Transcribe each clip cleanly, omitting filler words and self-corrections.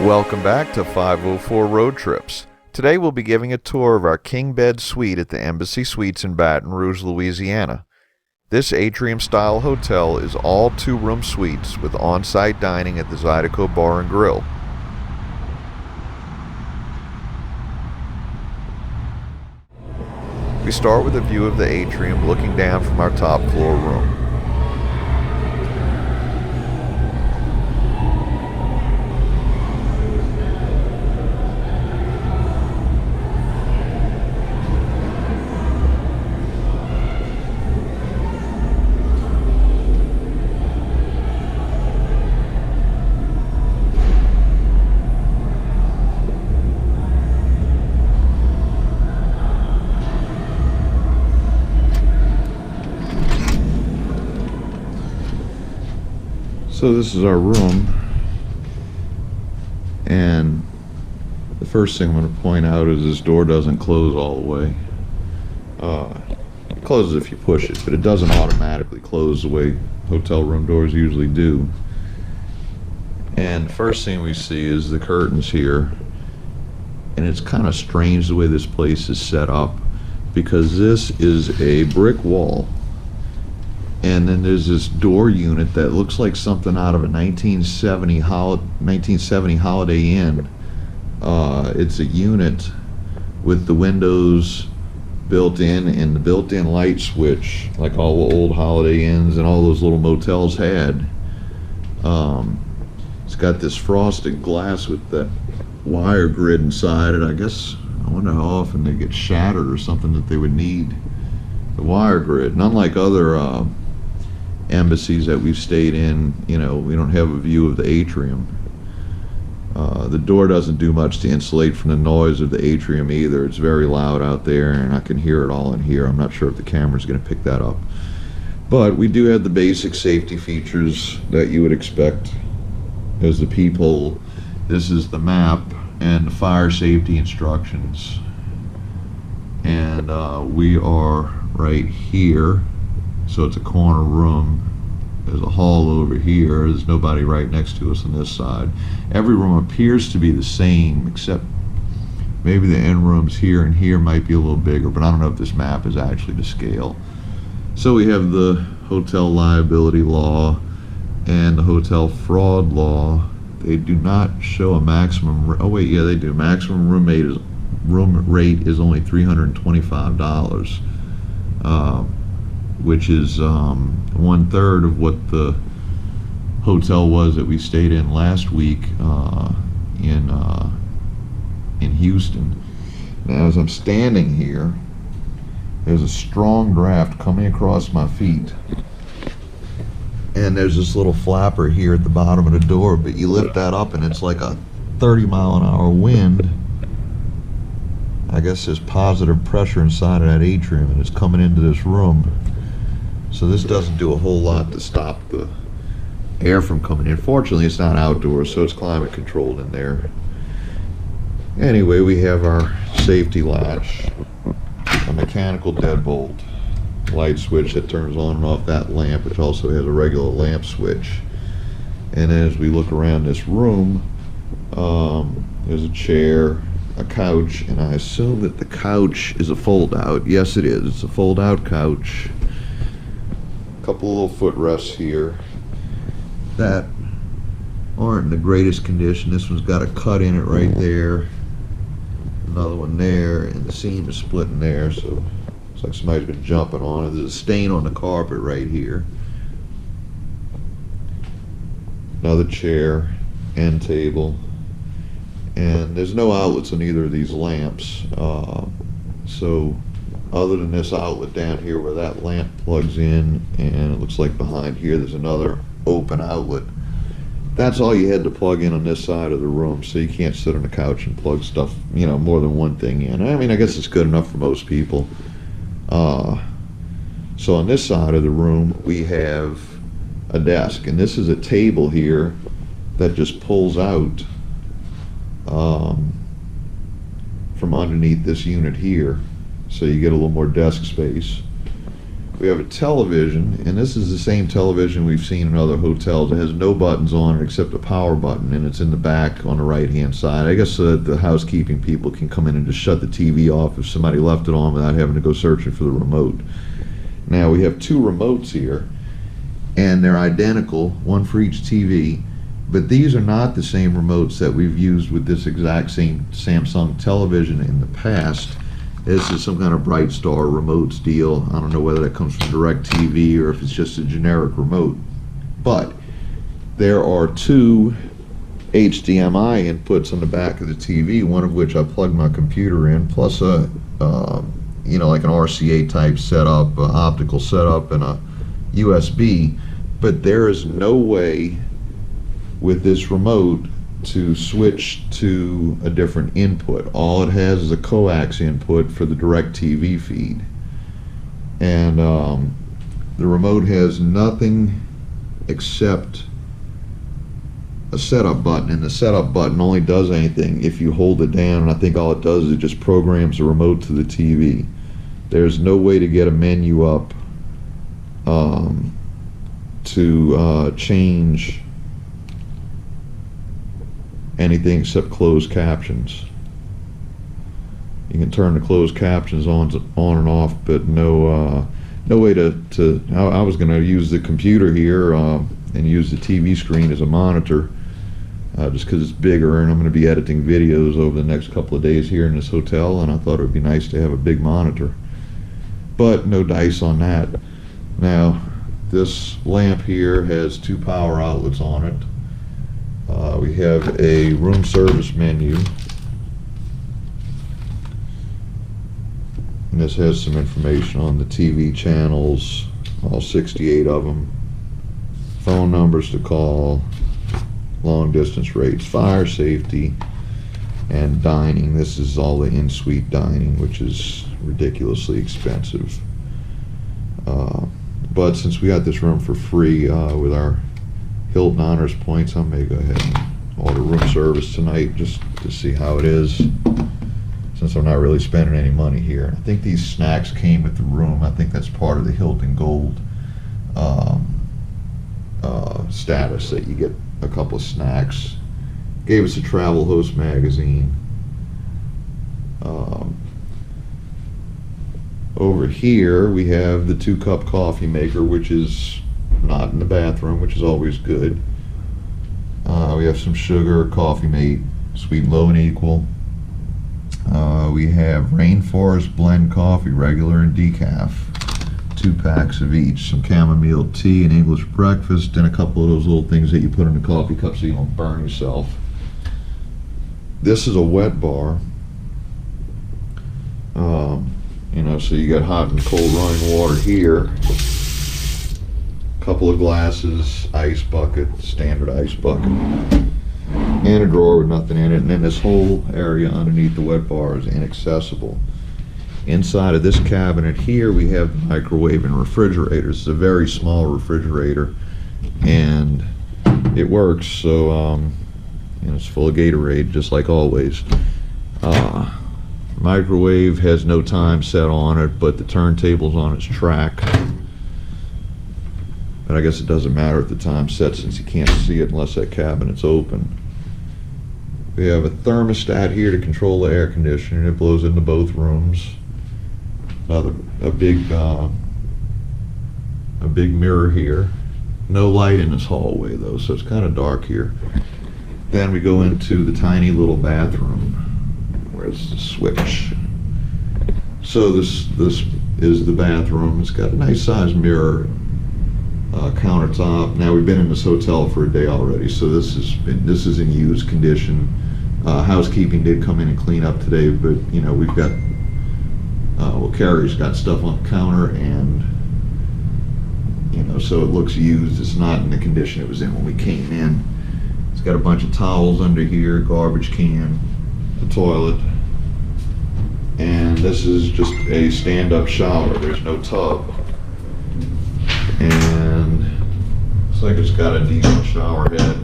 Welcome back to 504 Road Trips. Today we'll be giving a tour of our king bed suite at the Embassy Suites in Baton Rouge, Louisiana. This atrium-style hotel is all two-room suites with on-site dining at the Zydeco Bar and Grill. We start with a view of the atrium looking down from our top floor room. So this is our room, and the first thing I'm going to point out is this door doesn't close all the way. It closes if you push it, but it doesn't automatically close the way hotel room doors usually do. And the first thing we see is the curtains here, and it's kind of strange the way this place is set up, because this is a brick wall. And then there's this door unit that looks like something out of a 1970 Holiday Inn. It's a unit with the windows built in and the built-in light switch, like all the old Holiday Inns and all those little motels had. It's got this frosted glass with that wire grid inside it. I wonder how often they get shattered or something that they would need the wire grid. And unlike other embassies that we've stayed in, we don't have a view of the atrium. The door doesn't do much to insulate from the noise of the atrium either. It's very loud out there, and I can hear it all in here. I'm not sure if the camera's going to pick that up. But we do have the basic safety features that you would expect. There's the peephole. This is the map and the fire safety instructions. And we are right here. So it's a corner room. There's a hall over here. There's nobody right next to us on this side. Every room appears to be the same, except maybe the end rooms here and here might be a little bigger, but I don't know if this map is actually to scale. So we have the hotel liability law and the hotel fraud law. They do not show a maximum, oh wait, yeah they do. Maximum room rate is only $325. Which is 1/3 of what the hotel was that we stayed in last week in Houston. Now, as I'm standing here, there's a strong draft coming across my feet, and there's this little flapper here at the bottom of the door. But you lift that up, and it's like a 30-mile-an-hour wind. I guess there's positive pressure inside of that atrium, and it's coming into this room. So this doesn't do a whole lot to stop the air from coming in. Fortunately, it's not outdoors, so it's climate controlled in there. Anyway, we have our safety latch, a mechanical deadbolt, light switch that turns on and off that lamp, which also has a regular lamp switch. And as we look around this room, there's a chair, a couch, and I assume that the couch is a fold-out. Yes, it is. It's a fold-out couch. Couple little footrests here that aren't in the greatest condition. This one's got a cut in it right there, another one there, and the seam is split in there, so it's like somebody's been jumping on it. There's a stain on the carpet right here. Another chair, end table, and there's no outlets on either of these lamps, so other than this outlet down here where that lamp plugs in, and it looks like behind here there's another open outlet. That's all you had to plug in on this side of the room, so you can't sit on the couch and plug stuff, more than one thing in. I mean, I guess it's good enough for most people. So on this side of the room we have a desk, and this is a table here that just pulls out from underneath this unit here. So you get a little more desk space. We have a television, and this is the same television we've seen in other hotels. It has no buttons on it except a power button, and it's in the back on the right-hand side. I guess the housekeeping people can come in and just shut the TV off if somebody left it on without having to go searching for the remote. Now, we have two remotes here, and they're identical, one for each TV, but these are not the same remotes that we've used with this exact same Samsung television in the past. This is some kind of Bright Star remotes deal. I don't know whether that comes from DirecTV or if it's just a generic remote. But there are two HDMI inputs on the back of the TV, one of which I plug my computer in, plus a, you know, like an RCA type setup, optical setup, and a USB. But there is no way with this remote to switch to a different input. All it has is a coax input for the DirecTV feed, and the remote has nothing except a setup button, and the setup button only does anything if you hold it down, and I think all it does is it just programs the remote to the TV. There's no way to get a menu up to change anything except closed captions. You can turn the closed captions on and off, but no way to I was going to use the computer here and use the TV screen as a monitor, just because it's bigger, and I'm going to be editing videos over the next couple of days here in this hotel, and I thought it would be nice to have a big monitor. But no dice on that. Now, this lamp here has two power outlets on it. We have a room service menu, and this has some information on the TV channels, all 68 of them, phone numbers to call, long distance rates, fire safety, and dining. This is all the in-suite dining, which is ridiculously expensive. But since we got this room for free with our Hilton Honors points, I may go ahead and order room service tonight just to see how it is, since I'm not really spending any money here. I think these snacks came with the room. I think that's part of the Hilton Gold status, that you get a couple of snacks. Gave us a Travel Host magazine. Over here we have the 2-cup coffee maker, which is not in the bathroom, which is always good. We have some sugar, Coffee Mate, sweet, low, and equal. We have Rainforest Blend Coffee, regular and decaf, 2 packs of each. Some chamomile tea and English breakfast, and a couple of those little things that you put in the coffee cup so you don't burn yourself. This is a wet bar. You know, so you got hot and cold running water here. Couple of glasses, ice bucket, standard ice bucket, and a drawer with nothing in it. And then this whole area underneath the wet bar is inaccessible. Inside of this cabinet here, we have the microwave and refrigerator. It's a very small refrigerator, and it works. So, and it's full of Gatorade, just like always. Microwave has no time set on it, but the turntable's on its track. But I guess it doesn't matter if the time's set, since you can't see it unless that cabinet's open. We have a thermostat here to control the air conditioning. It blows into both rooms. A big mirror here. No light in this hallway though, so it's kind of dark here. Then we go into the tiny little bathroom. Where's the switch? So this is the bathroom. It's got a nice sized mirror. Countertop. Now, we've been in this hotel for a day already, so this is in used condition. Housekeeping did come in and clean up today, but you know, we've got well, Carrie's got stuff on the counter, and you know, so it looks used. It's not in the condition it was in when we came in. It's got a bunch of towels under here, garbage can, the toilet, and this is just a stand-up shower. There's no tub. And looks like it's got a decent shower head.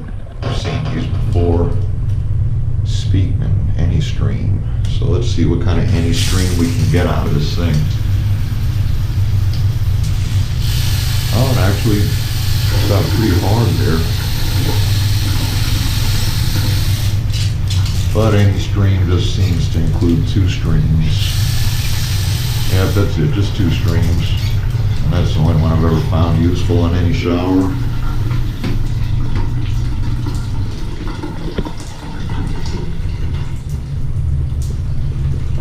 I've seen these before. Speakman, AnyStream. So let's see what kind of AnyStream we can get out of this thing. pretty hard there. But any stream just seems to include 2 streams. Yeah, that's it, just 2 streams. And that's the only one I've ever found useful in any shower.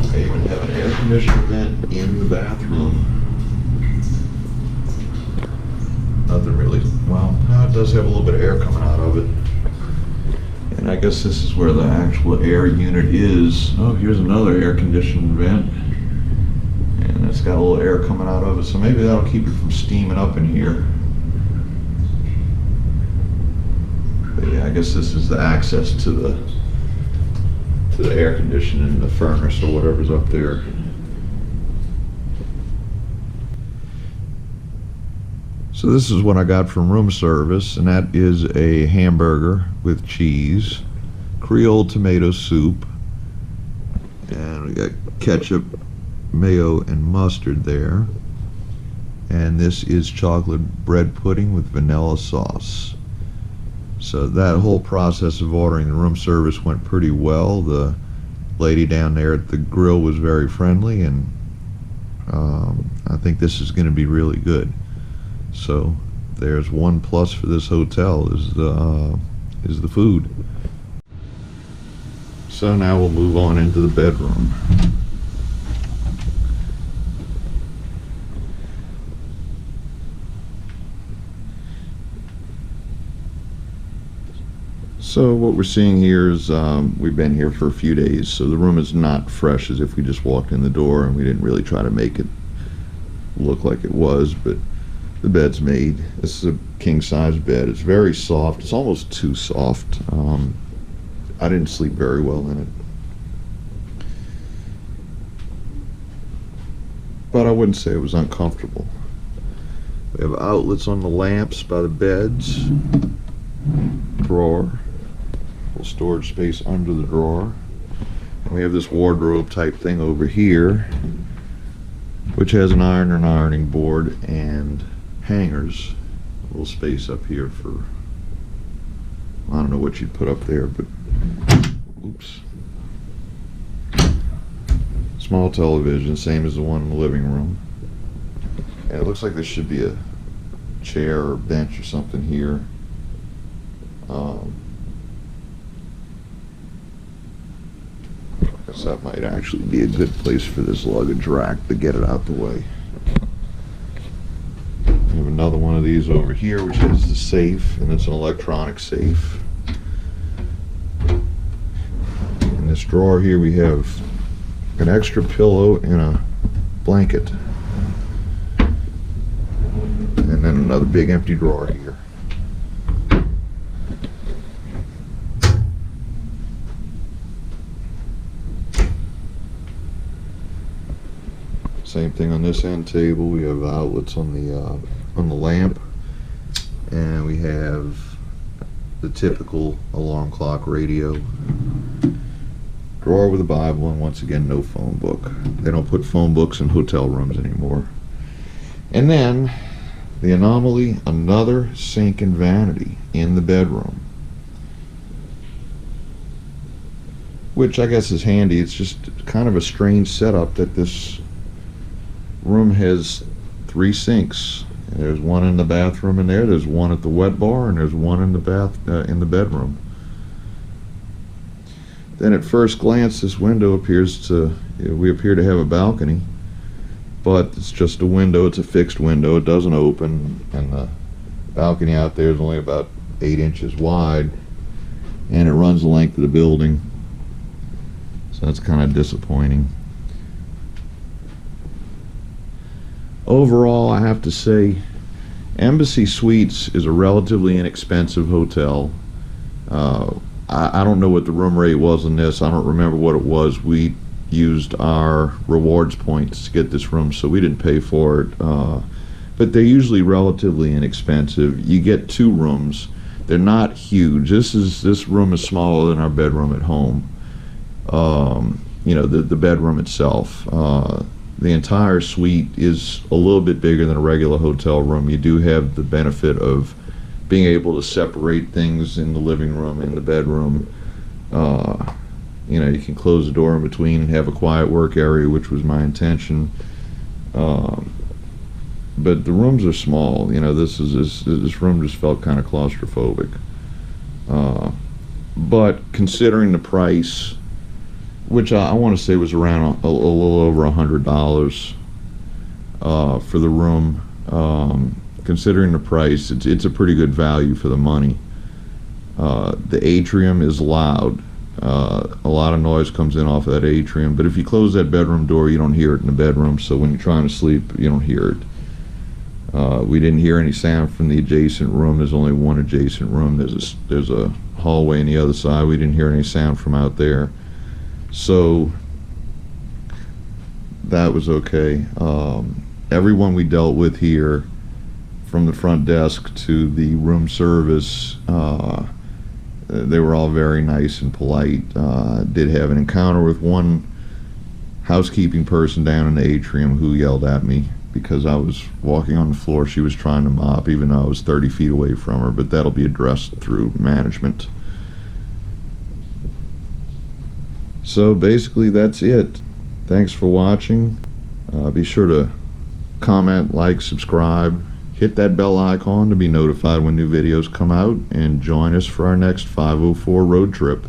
I even have an air conditioner vent in the bathroom. Nothing really, well, no, it does have a little bit of air coming out of it. And I guess this is where the actual air unit is. Oh, here's another air conditioning vent. And it's got a little air coming out of it, so maybe that'll keep it from steaming up in here. But yeah, I guess this is the access to the air conditioning, the furnace or whatever's up there. So this is what I got from room service, and that is a hamburger with cheese, Creole tomato soup, and we got ketchup, mayo, and mustard there. And this is chocolate bread pudding with vanilla sauce. So that whole process of ordering the room service went pretty well. The lady down there at the grill was very friendly, and I think this is going to be really good. So there's one plus for this hotel is the food. So now we'll move on into the bedroom. So what we're seeing here is we've been here for a few days, so the room is not fresh as if we just walked in the door, and we didn't really try to make it look like it was, but the bed's made. This is a king-size bed. It's very soft. It's almost too soft. I didn't sleep very well in it. But I wouldn't say it was uncomfortable. We have outlets on the lamps by the beds. Drawer. Little storage space under the drawer. And we have this wardrobe type thing over here, which has an iron and ironing board and hangers. A little space up here for, I don't know what you'd put up there, but oops. Small television, same as the one in the living room. And it looks like there should be a chair or bench or something here. I guess that might actually be a good place for this luggage rack to get it out the way. We have another one of these over here, which is the safe, and it's an electronic safe. In this drawer here we have an extra pillow and a blanket. And then another big empty drawer here. Same thing on this end table. We have outlets on the lamp, and we have the typical alarm clock radio. Drawer with a Bible, and once again, no phone book. They don't put phone books in hotel rooms anymore. And then the anomaly, another sink and vanity in the bedroom, which I guess is handy. It's just kind of a strange setup that this room has 3 sinks. There's one in the bathroom in there, there's one at the wet bar, and there's one in the bedroom. Then at first glance, this window appears to, we appear to have a balcony, but it's just a window. It's a fixed window. It doesn't open, and the balcony out there is only about 8 inches wide, and it runs the length of the building, so that's kind of disappointing. Overall, I have to say, Embassy Suites is a relatively inexpensive hotel. I don't know what the room rate was on this. I don't remember what it was. We used our rewards points to get this room, so we didn't pay for it. But they're usually relatively inexpensive. You get 2 rooms. They're not huge. This room is smaller than our bedroom at home. You know, the bedroom itself. The entire suite is a little bit bigger than a regular hotel room. You do have the benefit of being able to separate things in the living room and the bedroom. You know, you can close the door in between and have a quiet work area, which was my intention. But the rooms are small. You know, this room just felt kind of claustrophobic. But considering the price, which I want to say was around a little over $100 for the room, considering the price, it's a pretty good value for the money. The atrium is loud. A lot of noise comes in off of that atrium, but if you close that bedroom door, you don't hear it in the bedroom, so when you're trying to sleep, you don't hear it. We didn't hear any sound from the adjacent room. There's only one adjacent room. There's a hallway on the other side. We didn't hear any sound from out there, so that was okay. Everyone we dealt with here, from the front desk to the room service, they were all very nice and polite. Did have an encounter with one housekeeping person down in the atrium who yelled at me because I was walking on the floor. She was trying to mop even though I was 30 feet away from her, but that'll be addressed through management. So basically that's it. Thanks for watching. Be sure to comment, like, subscribe, hit that bell icon to be notified when new videos come out, and join us for our next 504 road trip.